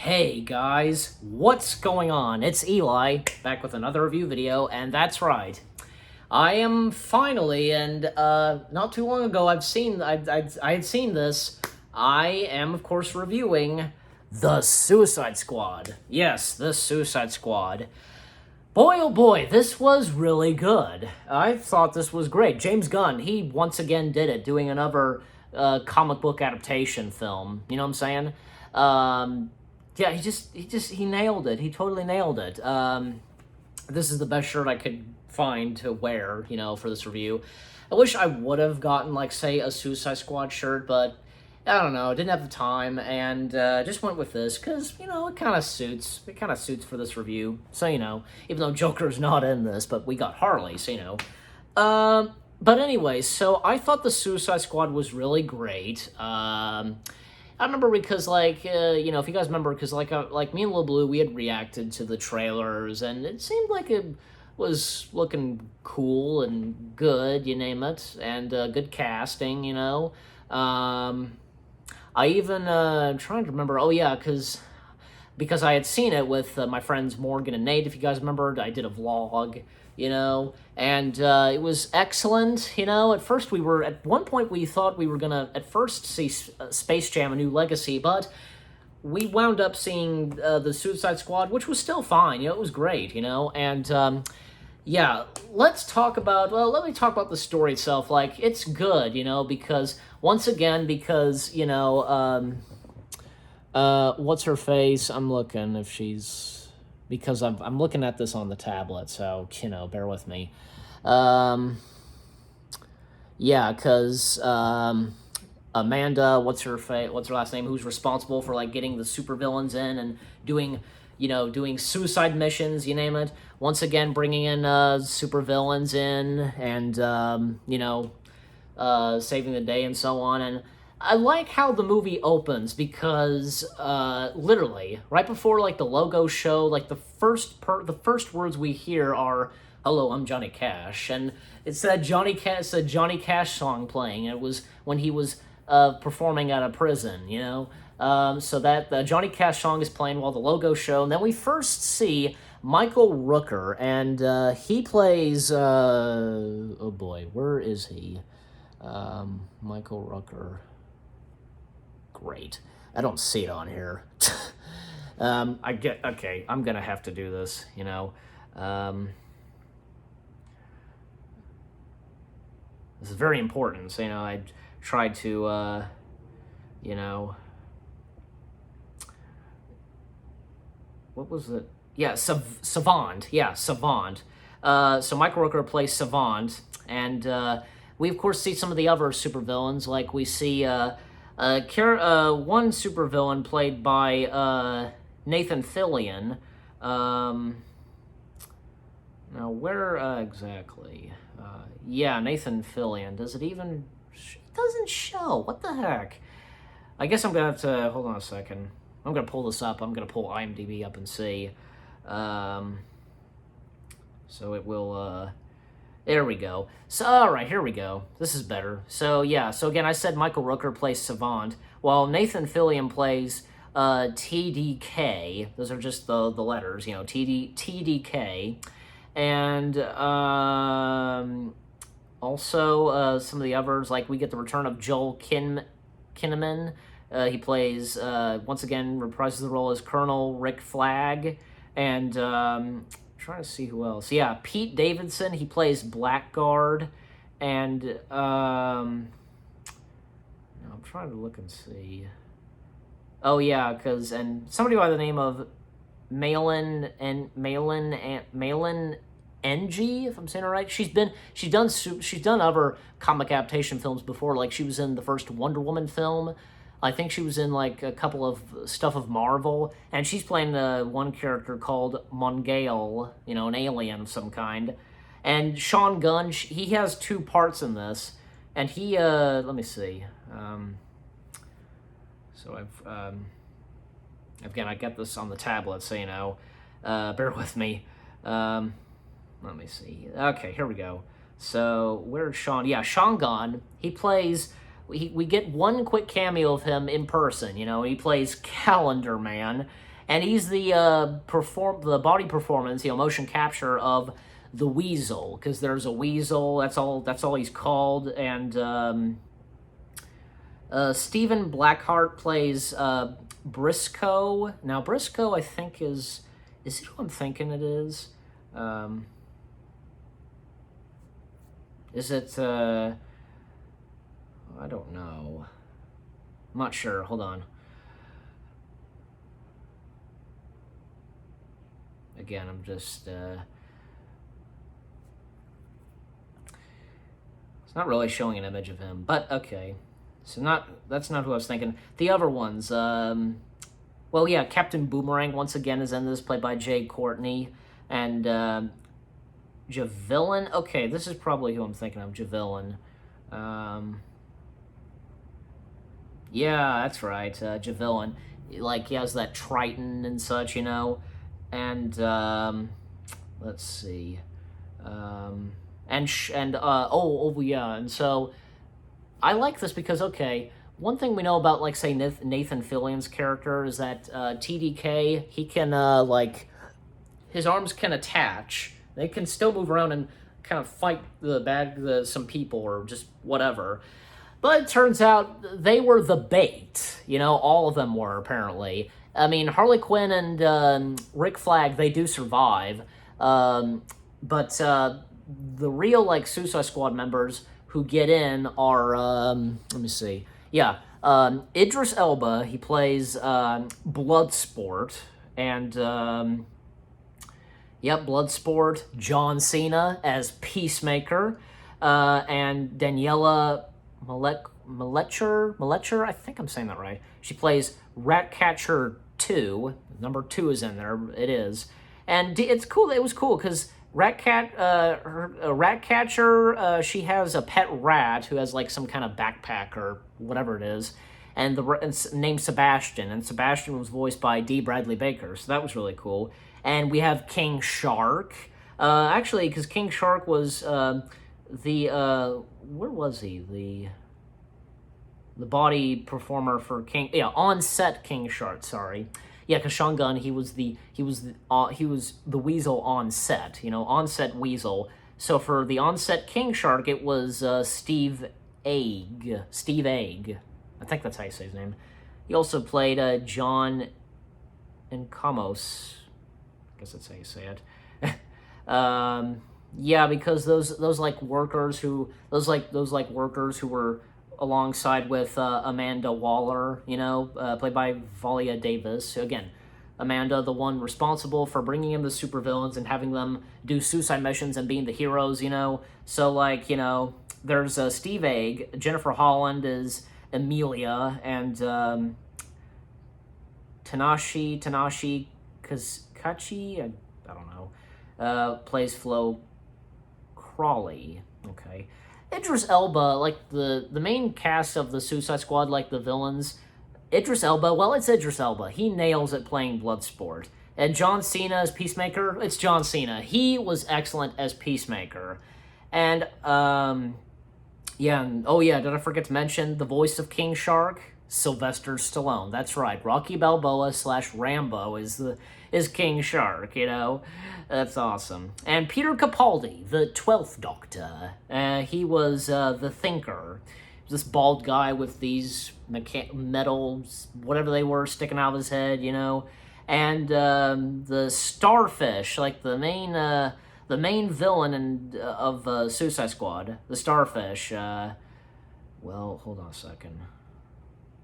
Hey guys, what's going on? It's Eli, back with another review video, and that's right. I am finally, and not too long ago, I had seen this. I am, of course, reviewing The Suicide Squad. Yes, The Suicide Squad. Boy, oh boy, this was really good. I thought this was great. James Gunn, he once again did it, doing another comic book adaptation film. You know what I'm saying? Yeah, he nailed it. He totally nailed it. This is the best shirt I could find to wear, for this review. I wish I would have gotten, like, say, a Suicide Squad shirt, but I don't know, didn't have the time, and just went with this, because, it kind of suits. It kind of suits for this review. So, even though Joker's not in this, but we got Harley, so, but anyway, so I thought the Suicide Squad was really great. I remember because, like, if you guys remember, because, like me and Lil Blue, we had reacted to the trailers, and it seemed like it was looking cool and good, you name it, and good casting, I even, trying to remember, oh yeah, because I had seen it with my friends Morgan and Nate, if you guys remembered. I did a vlog, and it was excellent, at one point we thought we were gonna at first see Space Jam: A New Legacy, but we wound up seeing the Suicide Squad, which was still fine, it was great, and yeah, let me talk about the story itself. Like, it's good, because, once again, what's her face? I'm looking if she's, because I'm looking at this on the tablet, so, bear with me. Yeah, because, Amanda, what's her last name, who's responsible for, like, getting the supervillains in and doing suicide missions, you name it. Once again, bringing in supervillains in and, saving the day and so on. And I like how the movie opens because, literally, right before, like, the logo show, like, the first words we hear are, "Hello, I'm Johnny Cash." And it's that Johnny Cash song playing. It was when he was performing at a prison, so that the Johnny Cash song is playing while the logo show, and then we first see Michael Rooker, and he plays, oh boy, where is he? Michael Rooker. Great. I don't see it on here. Okay, I'm gonna have to do this, this is very important, so, I tried to, what was it? Yeah, Savant. Yeah, Savant. So Michael Rooker plays Savant, and we of course see some of the other supervillains. Like, we see one supervillain played by Nathan Fillion. Now, where exactly? Yeah, Nathan Fillion. Does it even? It doesn't show. What the heck? I guess I'm gonna have to hold on a second. I'm gonna pull this up. I'm gonna pull IMDb up and see. So it will. There we go. So, all right, here we go. This is better. So yeah. So again, I said Michael Rooker plays Savant, while Nathan Fillion plays TDK. Those are just the letters, TDK, and also some of the others, like we get the return of Joel Kinnaman. He plays, once again, reprises the role as Colonel Rick Flag, and trying to see who else. Yeah, Pete Davidson, he plays Blackguard, and I'm trying to look and see. Oh yeah, and somebody by the name of Malin Ng, if I'm saying it right. She's done other comic adaptation films before. Like, she was in the first Wonder Woman film. I think she was in, like, a couple of stuff of Marvel, and she's playing one character called Mongale, an alien of some kind. And Sean Gunn, he has two parts in this, and he, let me see. So again, I got this on the tablet, so, bear with me. Let me see. Okay, here we go. So, where's Sean? Yeah, Sean Gunn, he plays we get one quick cameo of him in person. You know, he plays Calendar Man, and he's the the body performance, motion capture of the Weasel, because there's a Weasel. That's all he's called. And Stephen Blackheart plays Briscoe. Now Briscoe, I think is it who I'm thinking it is? Is it? I don't know. I'm not sure. Hold on. Again, I'm just... It's not really showing an image of him, but okay. So that's not who I was thinking. The other ones, well, yeah, Captain Boomerang once again is in this, played by Jai Courtney, and Javelin. Okay, this is probably who I'm thinking of, Javelin. Yeah, that's right, Javelin. Like, he has that Triton and such, and let's see, oh yeah, and so I like this because, okay, one thing we know about, like, say, Nathan Fillion's character is that TDK, he can, like, his arms can attach. They can still move around and kind of fight some people or just whatever. But it turns out they were the bait. All of them were, apparently. I mean, Harley Quinn and Rick Flag, they do survive. But the real, like, Suicide Squad members who get in are, let me see. Yeah, Idris Elba, he plays Bloodsport. And, yep, Bloodsport. John Cena as Peacemaker. And Daniela Melcher, I think I'm saying that right. She plays Ratcatcher 2. Number 2 is in there. It is. And it's cool. It was cool because Ratcatcher, she has a pet rat who has, like, some kind of backpack or whatever it is. And it's named Sebastian. And Sebastian was voiced by D. Bradley Baker. So that was really cool. And we have King Shark. Actually, because King Shark was... where was he? The body performer for on-set King Shark, sorry. Yeah, because Sean Gunn, he was the Weasel on set, on-set Weasel. So for the on-set King Shark, it was Steve Egg. Steve Egg. I think that's how you say his name. He also played John Encamos. I guess that's how you say it. Yeah, because those workers who were alongside with Amanda Waller, played by Viola Davis. Again, Amanda, the one responsible for bringing in the supervillains and having them do suicide missions and being the heroes, So, like, there's Steve Egg, Jennifer Holland is Emilia, and Tanashi Kachi, I don't know, plays Flo Crawley. Okay. Idris Elba, like the main cast of the Suicide Squad, like the villains, Idris Elba, well, it's Idris Elba. He nails it playing Bloodsport. And John Cena as Peacemaker, it's John Cena. He was excellent as Peacemaker. And, yeah, did I forget to mention the voice of King Shark? Sylvester Stallone. That's right. Rocky Balboa / Rambo is King Shark, That's awesome. And Peter Capaldi, the 12th Doctor. He was the Thinker. This bald guy with these metal, whatever they were, sticking out of his head, And the Starfish, like the main villain of Suicide Squad, the Starfish. Well, hold on a second.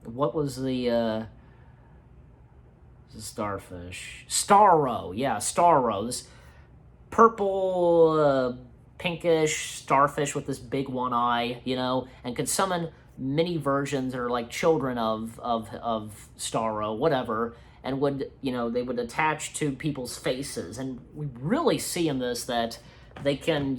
What was the Starfish? Starro, yeah, Starro. This purple, pinkish starfish with this big one eye, and could summon mini versions or, like, children of Starro, whatever, and would, they would attach to people's faces. And we really see in this that they can,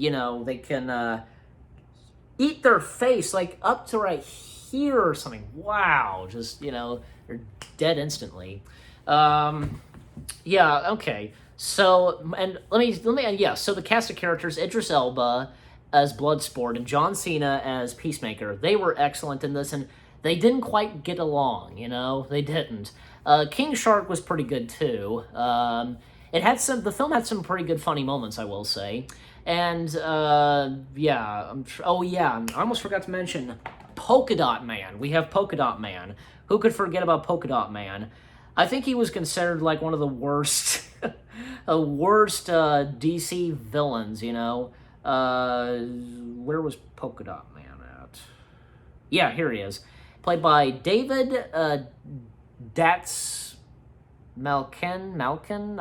eat their face, like, up to right here or something. Wow, just, they're dead instantly. Yeah, okay. So, and let me, so the cast of characters, Idris Elba as Bloodsport and John Cena as Peacemaker. They were excellent in this, and they didn't quite get along, you know? They didn't. King Shark was pretty good, too. The film had some pretty good funny moments, I will say. And, yeah. Oh, yeah, I almost forgot to mention Polka Dot Man. We have Polka Dot Man. Who could forget about Polka Dot Man? I think he was considered, like, one of the worst, DC villains, you know? Where was Polka Dot Man at? Yeah, here he is. Played by David, Datz Malkin,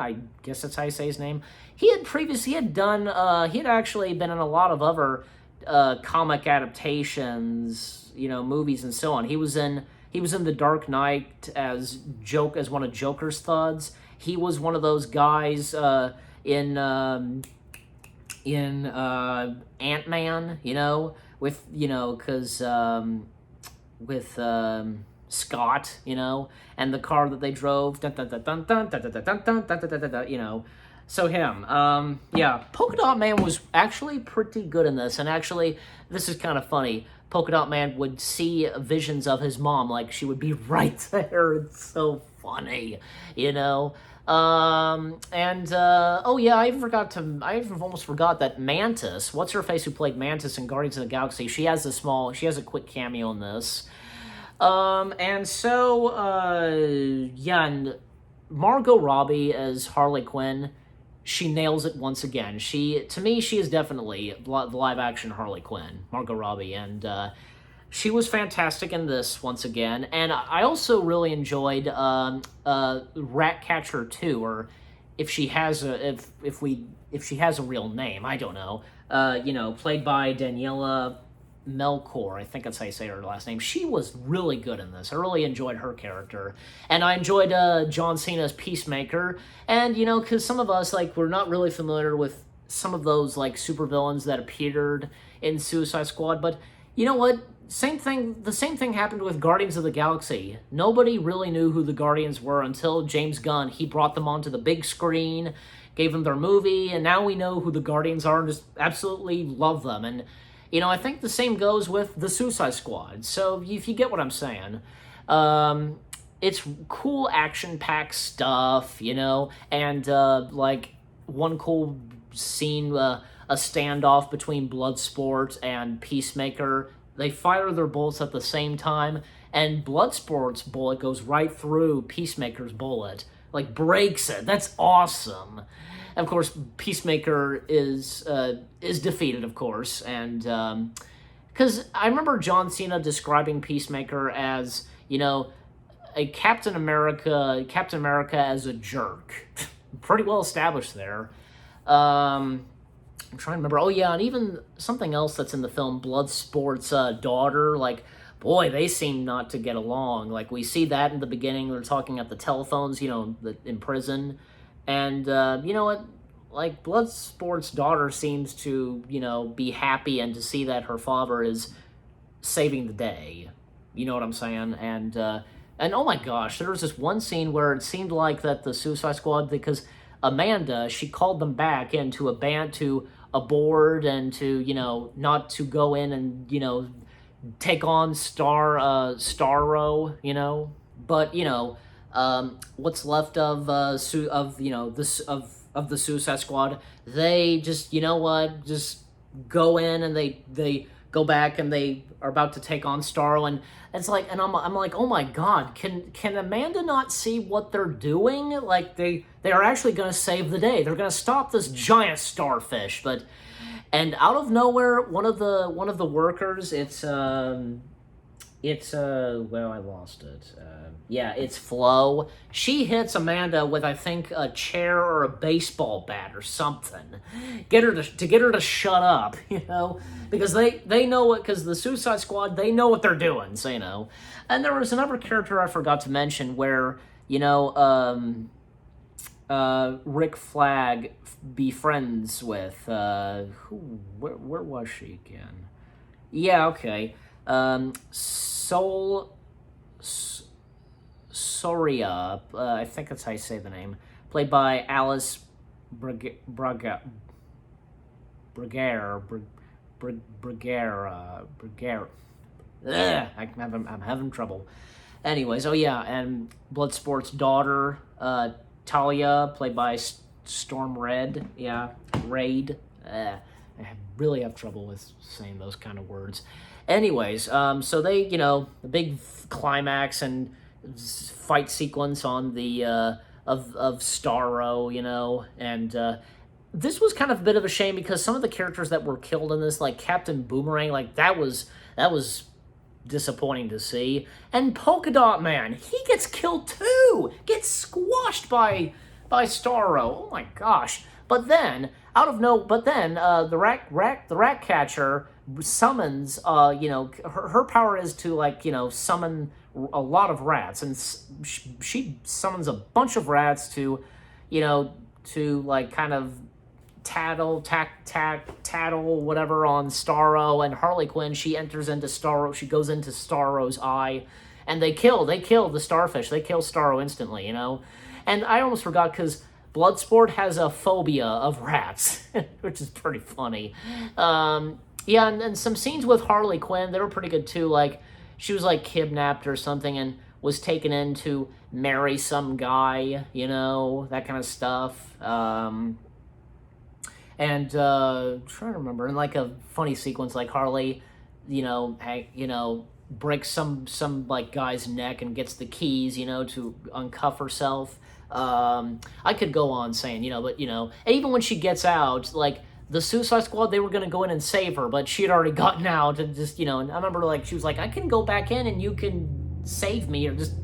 I guess that's how you say his name. He had actually been in a lot of other comic adaptations, you know, movies and so on. He was in The Dark Knight as one of Joker's thugs. He was one of those guys in Ant-Man, you know, with, you know, because with Scott, you know, and the car that they drove, you know, so him. Yeah, Polka Dot Man was actually pretty good in this, and actually, this is kind of funny. Polka Dot Man would see visions of his mom, like she would be right there. It's so funny, you know. Oh yeah, I almost forgot that Mantis, what's her face who played Mantis in Guardians of the Galaxy, she has a quick cameo in this. Yeah, and Margot Robbie as Harley Quinn, she nails it once again. To me, she is definitely the live-action Harley Quinn, Margot Robbie, and she was fantastic in this once again. And I also really enjoyed Ratcatcher 2, or if she has a real name, I don't know. You know, played by Daniela Melchior, I think that's how you say her last name. She was really good in this. I really enjoyed her character. And I enjoyed John Cena's Peacemaker. And, you know, because some of us, like, we're not really familiar with some of those, like, supervillains that appeared in Suicide Squad. But, you know what? The same thing happened with Guardians of the Galaxy. Nobody really knew who the Guardians were until James Gunn. He brought them onto the big screen, gave them their movie, and now we know who the Guardians are and just absolutely love them. And, you know, I think the same goes with the Suicide Squad. So if you get what I'm saying, it's cool action-packed stuff, you know, and like one cool scene, a standoff between Bloodsport and Peacemaker. They fire their bullets at the same time, and Bloodsport's bullet goes right through Peacemaker's bullet, like breaks it. That's awesome. And of course, Peacemaker is defeated, of course, and because I remember John Cena describing Peacemaker as, you know, a Captain America as a jerk. Pretty well established there. I'm trying to remember. Oh yeah, and even something else that's in the film, Bloodsport's daughter. Like, boy, they seem not to get along. Like, we see that in the beginning. They're talking at the telephones, you know, in prison. And, you know what? Like, Bloodsport's daughter seems to, you know, be happy and to see that her father is saving the day. You know what I'm saying? And oh my gosh, there was this one scene where it seemed like that the Suicide Squad, because Amanda, she called them back into a board and to, you know, not to go in and, you know, take on Starro, you know, but, you know, what's left of the Suicide Squad, they just, you know what, just go in and they go back and they are about to take on Starro, and it's like, and I'm like, oh my god, can Amanda not see what they're doing? Like, they are actually going to save the day. They're going to stop this giant starfish, and out of nowhere, one of the workers, it's well, I lost it. Yeah, it's Flo. She hits Amanda with, I think, a chair or a baseball bat or something. Get her to shut up, you know, because they know what, because the Suicide Squad, they know what they're doing, so, you know. And there was another character I forgot to mention where, you know, Rick Flag befriends with where was she again? Yeah, okay. Soria, I think that's how you say the name, played by Alice Braguer. Brigera. I'm having trouble. Anyways, oh yeah, and Bloodsport's daughter, Talia, played by Storm Red. Yeah, Raid. I really have trouble with saying those kind of words. Anyways, so they, the big climax and fight sequence on the of Starro, and this was kind of a bit of a shame because some of the characters that were killed in this, like Captain Boomerang, like that was disappointing to see. And Polka Dot Man, he gets killed too, gets squashed by Starro. Oh my gosh! But then the rat catcher summons. Her power is to summon a lot of rats, and she summons a bunch of rats to kind of tattle, whatever on Starro, and Harley Quinn, she goes into Starro's eye, and they kill the starfish. They kill Starro instantly, And I almost forgot, because Bloodsport has a phobia of rats, which is pretty funny. Yeah, and some scenes with Harley Quinn, they were pretty good too. Like, she was kidnapped or something and was taken in to marry some guy, that kind of stuff. And trying to remember, in a funny sequence, Harley, breaks some guy's neck and gets the keys, to uncuff herself. I could go on saying, but and even when she gets out, the Suicide Squad, they were gonna go in and save her, but she had already gotten out, and just, and I remember she was like, I can go back in and you can save me, or just,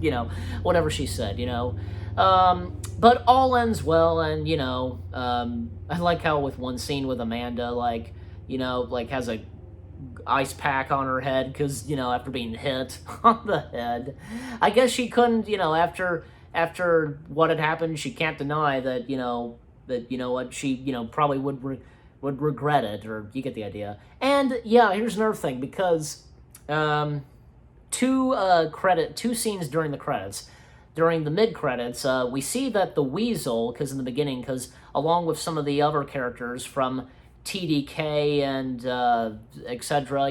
whatever she said, but all ends well, and, I like how with one scene with Amanda, has a ice pack on her head, because, after being hit on the head. I guess she couldn't, after what had happened, she can't deny that, what, she, probably would regret it, or you get the idea. And, yeah, here's another thing, because, two scenes during the credits. During the mid-credits, we see that the Weasel, because along with some of the other characters from TDK and etc.,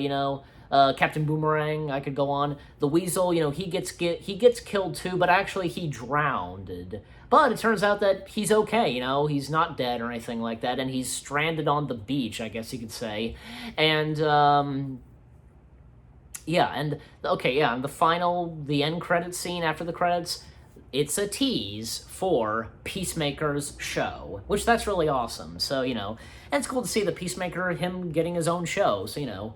Captain Boomerang, I could go on. The Weasel, he gets killed too, but actually he drowned. But it turns out that he's okay, he's not dead or anything like that, and he's stranded on the beach, I guess you could say. And and the end credit scene after the credits, it's a tease for Peacemaker's show, which that's really awesome. So, and it's cool to see the Peacemaker, him getting his own show. So,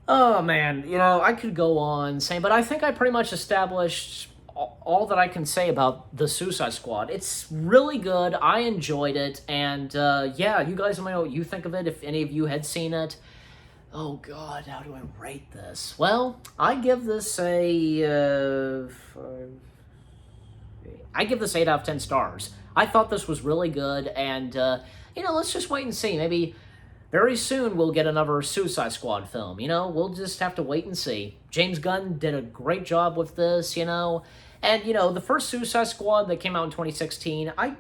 oh man, I could go on saying, but I think I pretty much established all that I can say about the Suicide Squad. It's really good. I enjoyed it. And you guys let me know what you think of it, if any of you had seen it. Oh god, how do I rate this? Well, I give this a 8 out of 10 stars. I thought this was really good, and, let's just wait and see. Maybe very soon we'll get another Suicide Squad film, We'll just have to wait and see. James Gunn did a great job with this, And, the first Suicide Squad that came out in 2016, I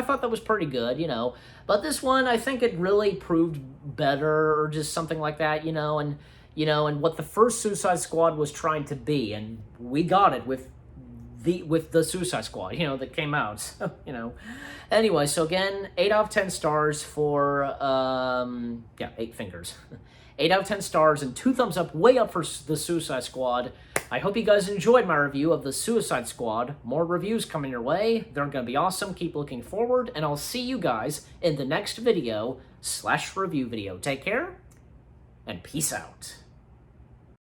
thought that was pretty good, But this one, I think it really proved better, or just something like that, and what the first Suicide Squad was trying to be, and we got it with the Suicide Squad, that came out, so, Anyway, so again, 8 out of 10 stars for, 8 fingers. 8 out of 10 stars and 2 thumbs up, way up for the Suicide Squad. I hope you guys enjoyed my review of the Suicide Squad. More reviews coming your way. They're going to be awesome. Keep looking forward, and I'll see you guys in the next video /review video. Take care, and peace out.